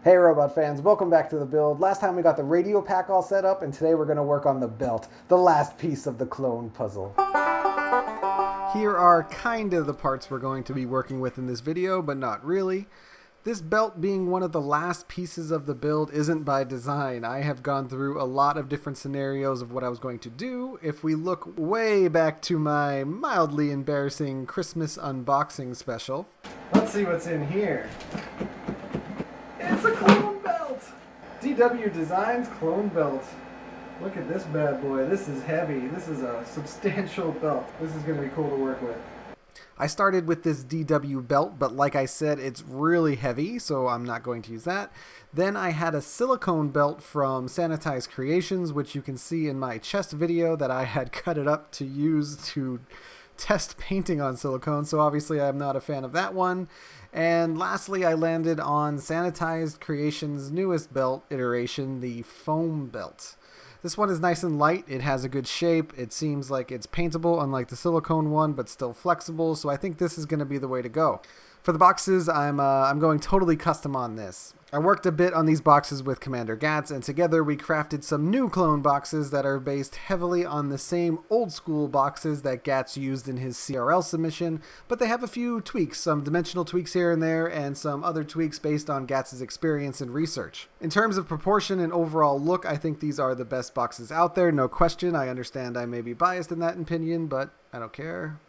Hey Robot fans, welcome back to the build. Last time we got the radio pack all set up, and today we're going to work on the belt, the last piece of the clone puzzle. Here are kind of the parts we're going to be working with in this video, but not really. This belt being one of the last pieces of the build isn't by design. I have gone through a lot of different scenarios of what I was going to do. If we look way back to my mildly embarrassing Christmas unboxing special. Let's see what's in here. It's a clone belt! DW Designs clone belt. Look at this bad boy. This is heavy. This is a substantial belt. This is going to be cool to work with. I started with this DW belt, but like I said, it's really heavy, so I'm not going to use that. Then I had a silicone belt from Sanitized Creations, which you can see in my chest video that I had cut it up to use to test painting on silicone, so obviously I'm not a fan of that one. And lastly, I landed on Sanitized Creations' newest belt iteration, the foam belt. This one is nice and light, it has a good shape, it seems like it's paintable unlike the silicone one, but still flexible, so I think this is going to be the way to go. For the boxes, I'm going totally custom on this. I worked a bit on these boxes with Commander Gats, and together we crafted some new clone boxes that are based heavily on the same old school boxes that Gats used in his C.R.L. submission, but they have a few tweaks, some dimensional tweaks here and there, and some other tweaks based on Gats' experience and research. In terms of proportion and overall look, I think these are the best boxes out there, no question. I understand I may be biased in that opinion, but I don't care.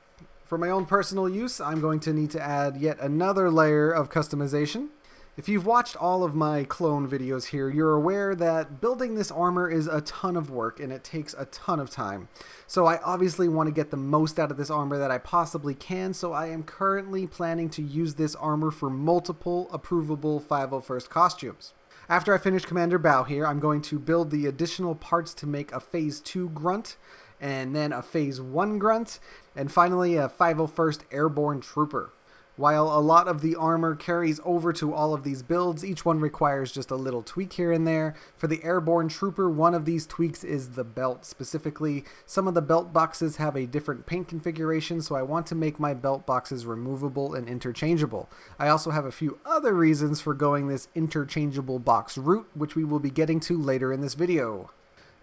For my own personal use, I'm going to need to add yet another layer of customization. If you've watched all of my clone videos here, you're aware that building this armor is a ton of work and it takes a ton of time. So I obviously want to get the most out of this armor that I possibly can, so I am currently planning to use this armor for multiple approvable 501st costumes. After I finish Commander Bao here, I'm going to build the additional parts to make a Phase 2 grunt, and then a Phase 1 grunt, and finally a 501st Airborne Trooper. While a lot of the armor carries over to all of these builds, each one requires just a little tweak here and there. For the Airborne Trooper, one of these tweaks is the belt. Specifically, some of the belt boxes have a different paint configuration, so I want to make my belt boxes removable and interchangeable. I also have a few other reasons for going this interchangeable box route, which we will be getting to later in this video.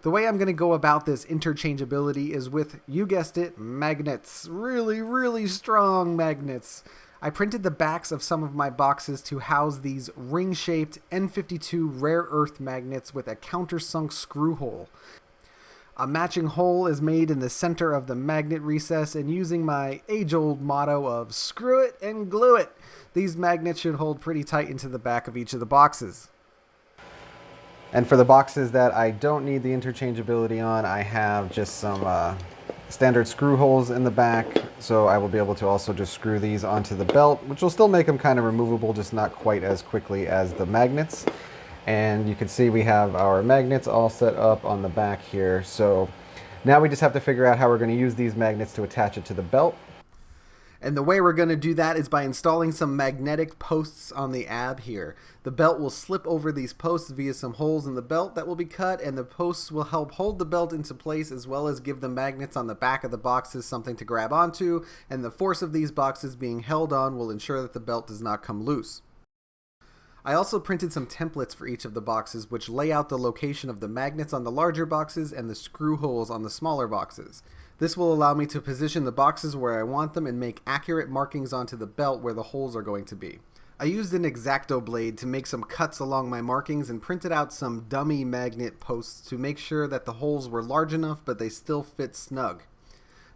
The way I'm going to go about this interchangeability is with, you guessed it, magnets. Really strong magnets. I printed the backs of some of my boxes to house these ring-shaped N52 rare earth magnets with a countersunk screw hole. A matching hole is made in the center of the magnet recess, and using my age-old motto of screw it and glue it, these magnets should hold pretty tight into the back of each of the boxes. And for the boxes that I don't need the interchangeability on, I have just some standard screw holes in the back, so I will be able to also just screw these onto the belt, which will still make them kind of removable, just not quite as quickly as the magnets. And you can see we have our magnets all set up on the back here, so now we just have to figure out how we're going to use these magnets to attach it to the belt. And the way we're going to do that is by installing some magnetic posts on the ab here. The belt will slip over these posts via some holes in the belt that will be cut, and the posts will help hold the belt into place as well as give the magnets on the back of the boxes something to grab onto, and the force of these boxes being held on will ensure that the belt does not come loose. I also printed some templates for each of the boxes which lay out the location of the magnets on the larger boxes and the screw holes on the smaller boxes. This will allow me to position the boxes where I want them and make accurate markings onto the belt where the holes are going to be. I used an X-Acto blade to make some cuts along my markings and printed out some dummy magnet posts to make sure that the holes were large enough but they still fit snug.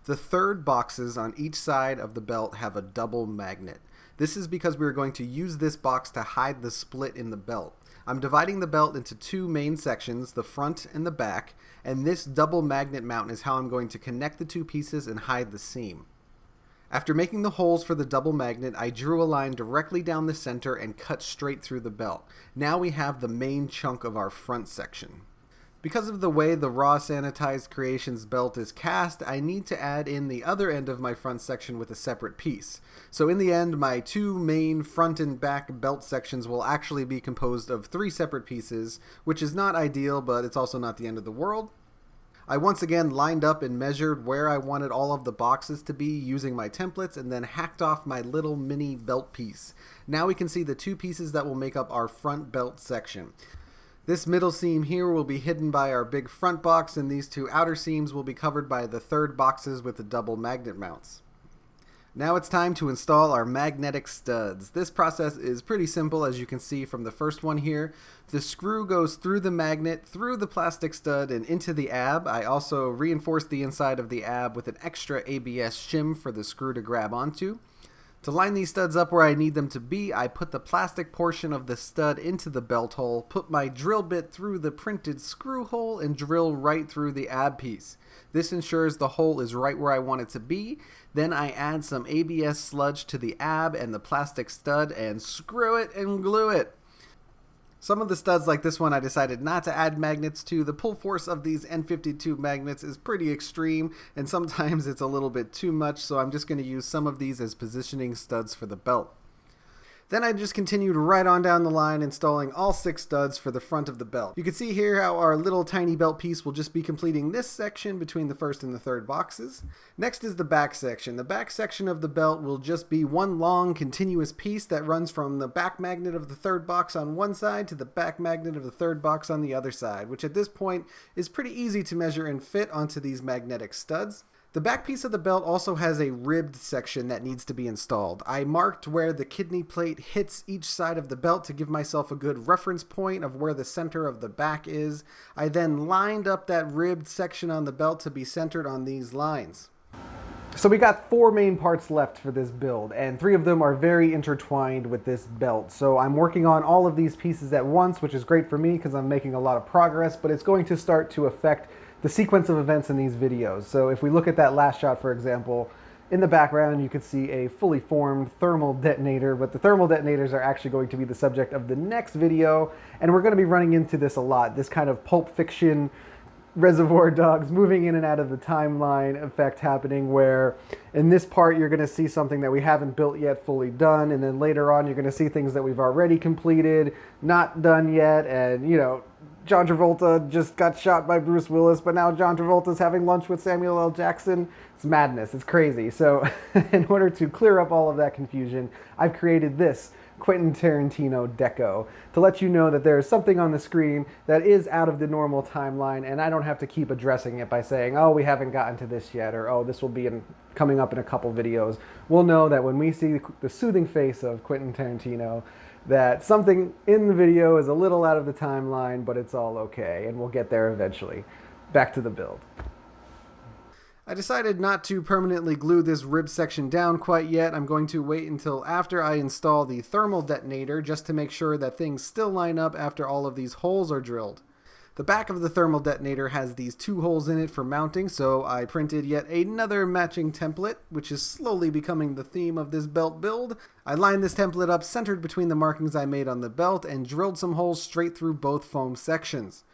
The third boxes on each side of the belt have a double magnet. This is because we are going to use this box to hide the split in the belt. I'm dividing the belt into two main sections, the front and the back, and this double magnet mount is how I'm going to connect the two pieces and hide the seam. After making the holes for the double magnet, I drew a line directly down the center and cut straight through the belt. Now we have the main chunk of our front section. Because of the way the raw Sanitized Creations belt is cast, I need to add in the other end of my front section with a separate piece. So in the end, my two main front and back belt sections will actually be composed of 3 separate pieces, which is not ideal, but it's also not the end of the world. I once again lined up and measured where I wanted all of the boxes to be using my templates and then hacked off my little mini belt piece. Now we can see the two pieces that will make up our front belt section. This middle seam here will be hidden by our big front box, and these two outer seams will be covered by the third boxes with the double magnet mounts. Now it's time to install our magnetic studs. This process is pretty simple, as you can see from the first one here. The screw goes through the magnet, through the plastic stud, and into the ab. I also reinforced the inside of the ab with an extra ABS shim for the screw to grab onto. To line these studs up where I need them to be, I put the plastic portion of the stud into the belt hole, put my drill bit through the printed screw hole, and drill right through the ab piece. This ensures the hole is right where I want it to be. Then I add some ABS sludge to the ab and the plastic stud and screw it and glue it. Some of the studs like this one I decided not to add magnets to. The pull force of these N52 magnets is pretty extreme, and sometimes it's a little bit too much, so I'm just going to use some of these as positioning studs for the belt. Then I just continued right on down the line, installing all 6 studs for the front of the belt. You can see here how our little tiny belt piece will just be completing this section between the first and the third boxes. Next is the back section. The back section of the belt will just be one long continuous piece that runs from the back magnet of the third box on one side to the back magnet of the third box on the other side, which at this point is pretty easy to measure and fit onto these magnetic studs. The back piece of the belt also has a ribbed section that needs to be installed. I marked where the kidney plate hits each side of the belt to give myself a good reference point of where the center of the back is. I then lined up that ribbed section on the belt to be centered on these lines. So we got 4 main parts left for this build, and 3 of them are very intertwined with this belt. So I'm working on all of these pieces at once, which is great for me because I'm making a lot of progress, but it's going to start to affect the sequence of events in these videos. So if we look at that last shot, for example, in the background you can see a fully formed thermal detonator, but the thermal detonators are actually going to be the subject of the next video, and we're going to be running into this a lot, this kind of Pulp Fiction Reservoir Dogs moving in and out of the timeline effect happening, where in this part you're going to see something that we haven't built yet fully done, and then later on you're going to see things that we've already completed, not done yet, and you know, John Travolta just got shot by Bruce Willis, but now John Travolta's having lunch with Samuel L. Jackson. It's madness. It's crazy. So in order to clear up all of that confusion, I've created this Quentin Tarantino deco to let you know that there is something on the screen that is out of the normal timeline, and I don't have to keep addressing it by saying, oh, we haven't gotten to this yet, or oh, this will be coming up in a couple videos. We'll know that when we see the soothing face of Quentin Tarantino, that something in the video is a little out of the timeline, but it's all okay, and we'll get there eventually. Back to the build. I decided not to permanently glue this rib section down quite yet. I'm going to wait until after I install the thermal detonator just to make sure that things still line up after all of these holes are drilled. The back of the thermal detonator has these 2 holes in it for mounting, so I printed yet another matching template, which is slowly becoming the theme of this belt build. I lined this template up centered between the markings I made on the belt and drilled some holes straight through both foam sections.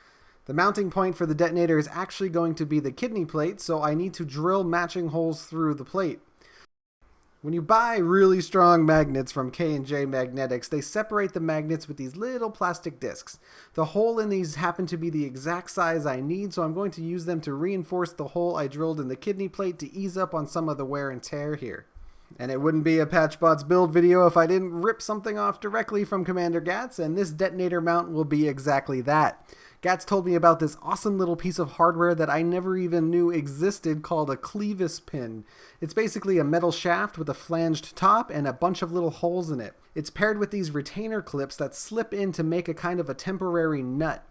The mounting point for the detonator is actually going to be the kidney plate, so I need to drill matching holes through the plate. When you buy really strong magnets from K&J Magnetics, they separate the magnets with these little plastic discs. The hole in these happen to be the exact size I need, so I'm going to use them to reinforce the hole I drilled in the kidney plate to ease up on some of the wear and tear here. And it wouldn't be a Patchbots build video if I didn't rip something off directly from Commander Gatz, and this detonator mount will be exactly that. Gatz told me about this awesome little piece of hardware that I never even knew existed called a clevis pin. It's basically a metal shaft with a flanged top and a bunch of little holes in it. It's paired with these retainer clips that slip in to make a kind of a temporary nut.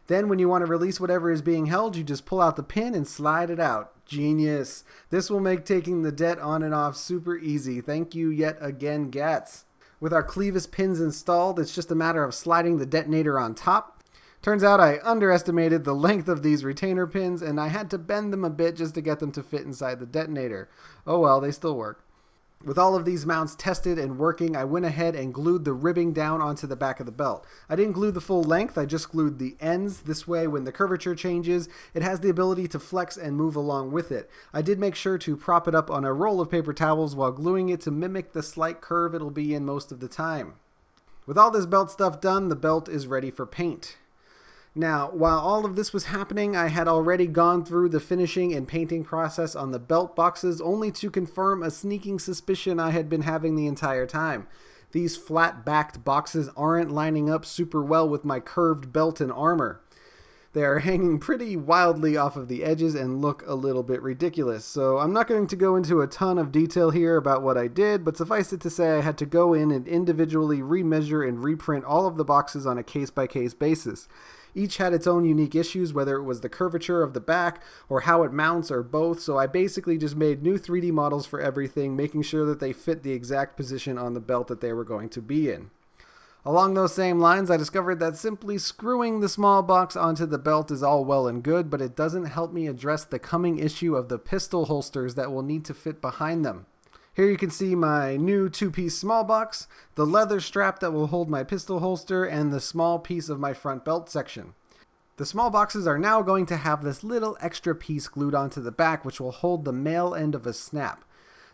Then when you want to release whatever is being held, you just pull out the pin and slide it out. Genius. This will make taking the det on and off super easy. Thank you yet again, Gatz. With our clevis pins installed, it's just a matter of sliding the detonator on top. Turns out I underestimated the length of these retainer pins, and I had to bend them a bit just to get them to fit inside the detonator. Oh well, they still work. With all of these mounts tested and working, I went ahead and glued the ribbing down onto the back of the belt. I didn't glue the full length, I just glued the ends. This way, when the curvature changes, it has the ability to flex and move along with it. I did make sure to prop it up on a roll of paper towels while gluing it to mimic the slight curve it'll be in most of the time. With all this belt stuff done, the belt is ready for paint. Now, while all of this was happening, I had already gone through the finishing and painting process on the belt boxes, only to confirm a sneaking suspicion I had been having the entire time. These flat-backed boxes aren't lining up super well with my curved belt and armor. They are hanging pretty wildly off of the edges and look a little bit ridiculous. So I'm not going to go into a ton of detail here about what I did, but suffice it to say I had to go in and individually remeasure and reprint all of the boxes on a case-by-case basis. Each had its own unique issues, whether it was the curvature of the back or how it mounts or both, so I basically just made new 3D models for everything, making sure that they fit the exact position on the belt that they were going to be in. Along those same lines, I discovered that simply screwing the small box onto the belt is all well and good, but it doesn't help me address the coming issue of the pistol holsters that will need to fit behind them. Here you can see my new 2-piece small box, the leather strap that will hold my pistol holster, and the small piece of my front belt section. The small boxes are now going to have this little extra piece glued onto the back, which will hold the male end of a snap.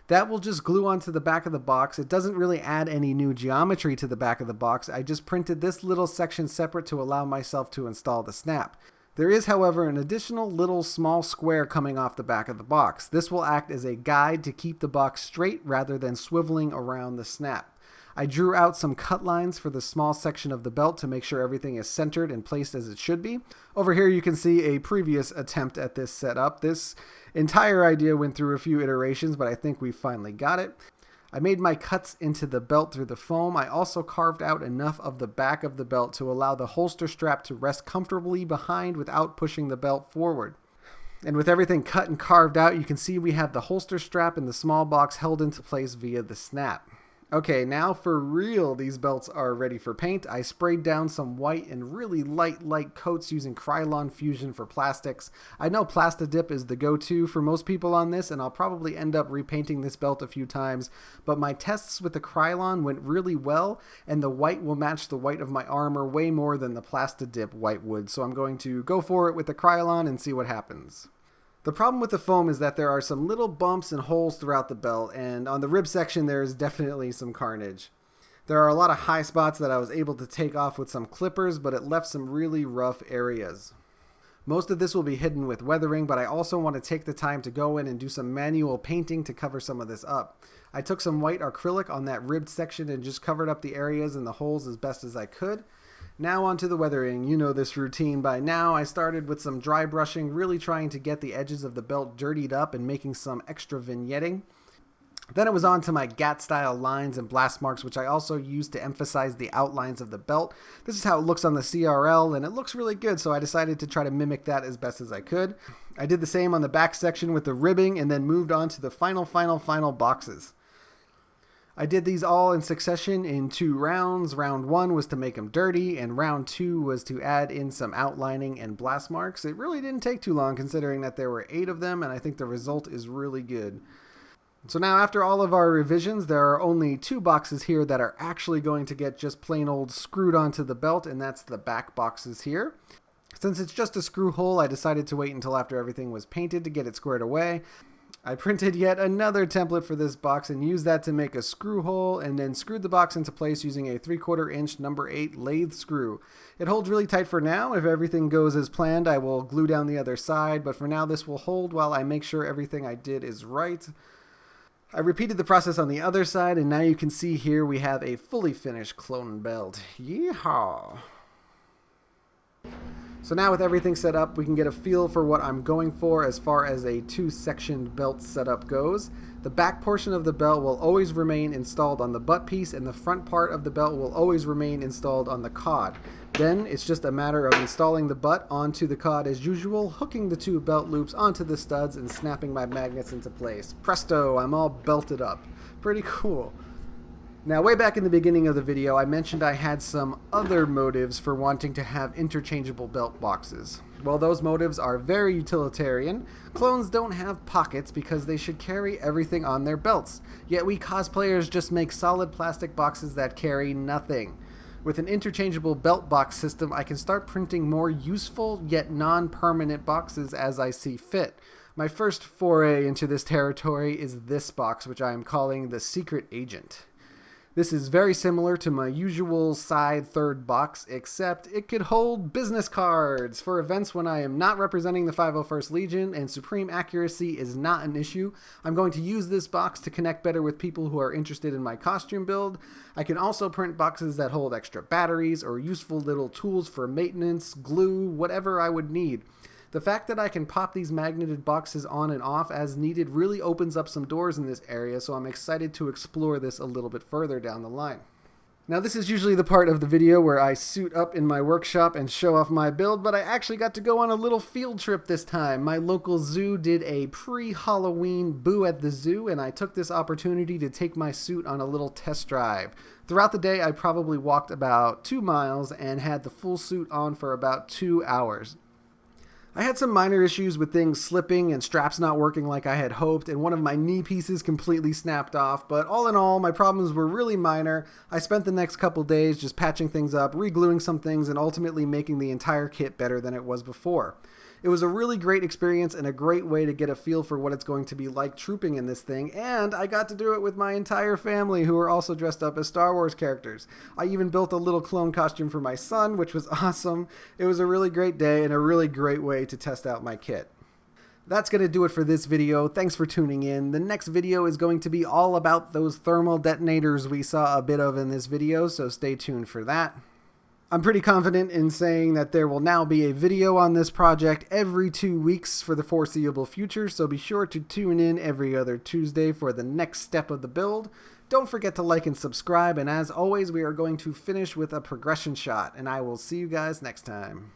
That will just glue onto the back of the box. It doesn't really add any new geometry to the back of the box. I just printed this little section separate to allow myself to install the snap. There is, however, an additional little small square coming off the back of the box. This will act as a guide to keep the box straight rather than swiveling around the snap. I drew out some cut lines for the small section of the belt to make sure everything is centered and placed as it should be. Over here you can see a previous attempt at this setup. This entire idea went through a few iterations, but I think we finally got it. I made my cuts into the belt through the foam. I also carved out enough of the back of the belt to allow the holster strap to rest comfortably behind without pushing the belt forward. And with everything cut and carved out, you can see we have the holster strap in the small box held into place via the snap. Okay, now for real, these belts are ready for paint. I sprayed down some white and really light coats using C.R.L Fusion for plastics. I know Plastidip is the go-to for most people on this, and I'll probably end up repainting this belt a few times, but my tests with the C.R.L went really well, and the white will match the white of my armor way more than the Plastidip white would, so I'm going to go for it with the C.R.L and see what happens. The problem with the foam is that there are some little bumps and holes throughout the belt, and on the rib section there is definitely some carnage. There are a lot of high spots that I was able to take off with some clippers, but it left some really rough areas. Most of this will be hidden with weathering, but I also want to take the time to go in and do some manual painting to cover some of this up. I took some white acrylic on that ribbed section and just covered up the areas and the holes as best as I could. Now onto the weathering. You know this routine by now. I started with some dry brushing, really trying to get the edges of the belt dirtied up and making some extra vignetting. Then it was on to my GAT style lines and blast marks, which I also used to emphasize the outlines of the belt. This is how it looks on the C.R.L, and it looks really good, so I decided to try to mimic that as best as I could. I did the same on the back section with the ribbing and then moved on to the final boxes. I did these all in succession in 2 rounds. Round 1 was to make them dirty, and round 2 was to add in some outlining and blast marks. It really didn't take too long considering that there were 8 of them, and I think the result is really good. So now after all of our revisions, there are only 2 boxes here that are actually going to get just plain old screwed onto the belt, and that's the back boxes here. Since it's just a screw hole, I decided to wait until after everything was painted to get it squared away. I printed yet another template for this box and used that to make a screw hole, and then screwed the box into place using a 3/4 inch number 8 lathe screw. It holds really tight for now. If everything goes as planned, I will glue down the other side, but for now this will hold while I make sure everything I did is right. I repeated the process on the other side, and now you can see here we have a fully finished clone belt. Yeehaw! So now with everything set up, we can get a feel for what I'm going for as far as a 2-sectioned belt setup goes. The back portion of the belt will always remain installed on the butt piece, and the front part of the belt will always remain installed on the cod. Then it's just a matter of installing the butt onto the cod as usual, hooking the 2 belt loops onto the studs, and snapping my magnets into place. Presto, I'm all belted up. Pretty cool. Now, way back in the beginning of the video, I mentioned I had some other motives for wanting to have interchangeable belt boxes. Well, those motives are very utilitarian. Clones don't have pockets because they should carry everything on their belts. Yet we cosplayers just make solid plastic boxes that carry nothing. With an interchangeable belt box system, I can start printing more useful yet non-permanent boxes as I see fit. My first foray into this territory is this box, which I am calling the Secret Agent. This is very similar to my usual side third box, except it could hold business cards for events when I am not representing the 501st Legion and supreme accuracy is not an issue. I'm going to use this box to connect better with people who are interested in my costume build. I can also print boxes that hold extra batteries or useful little tools for maintenance, glue, whatever I would need. The fact that I can pop these magneted boxes on and off as needed really opens up some doors in this area, so I'm excited to explore this a little bit further down the line. Now, this is usually the part of the video where I suit up in my workshop and show off my build, but I actually got to go on a little field trip this time. My local zoo did a pre-Halloween Boo at the Zoo, and I took this opportunity to take my suit on a little test drive. Throughout the day, I probably walked about 2 miles and had the full suit on for about 2 hours. I had some minor issues with things slipping and straps not working like I had hoped, and one of my knee pieces completely snapped off, but all in all, my problems were really minor. I spent the next couple days just patching things up, re-gluing some things, and ultimately making the entire kit better than it was before. It was a really great experience and a great way to get a feel for what it's going to be like trooping in this thing, and I got to do it with my entire family who are also dressed up as Star Wars characters. I even built a little clone costume for my son, which was awesome. It was a really great day and a really great way to test out my kit. That's going to do it for this video. Thanks for tuning in. The next video is going to be all about those thermal detonators we saw a bit of in this video, so stay tuned for that. I'm pretty confident in saying that there will now be a video on this project every 2 weeks for the foreseeable future, so be sure to tune in every other Tuesday for the next step of the build. Don't forget to like and subscribe, and as always, we are going to finish with a progression shot, and I will see you guys next time.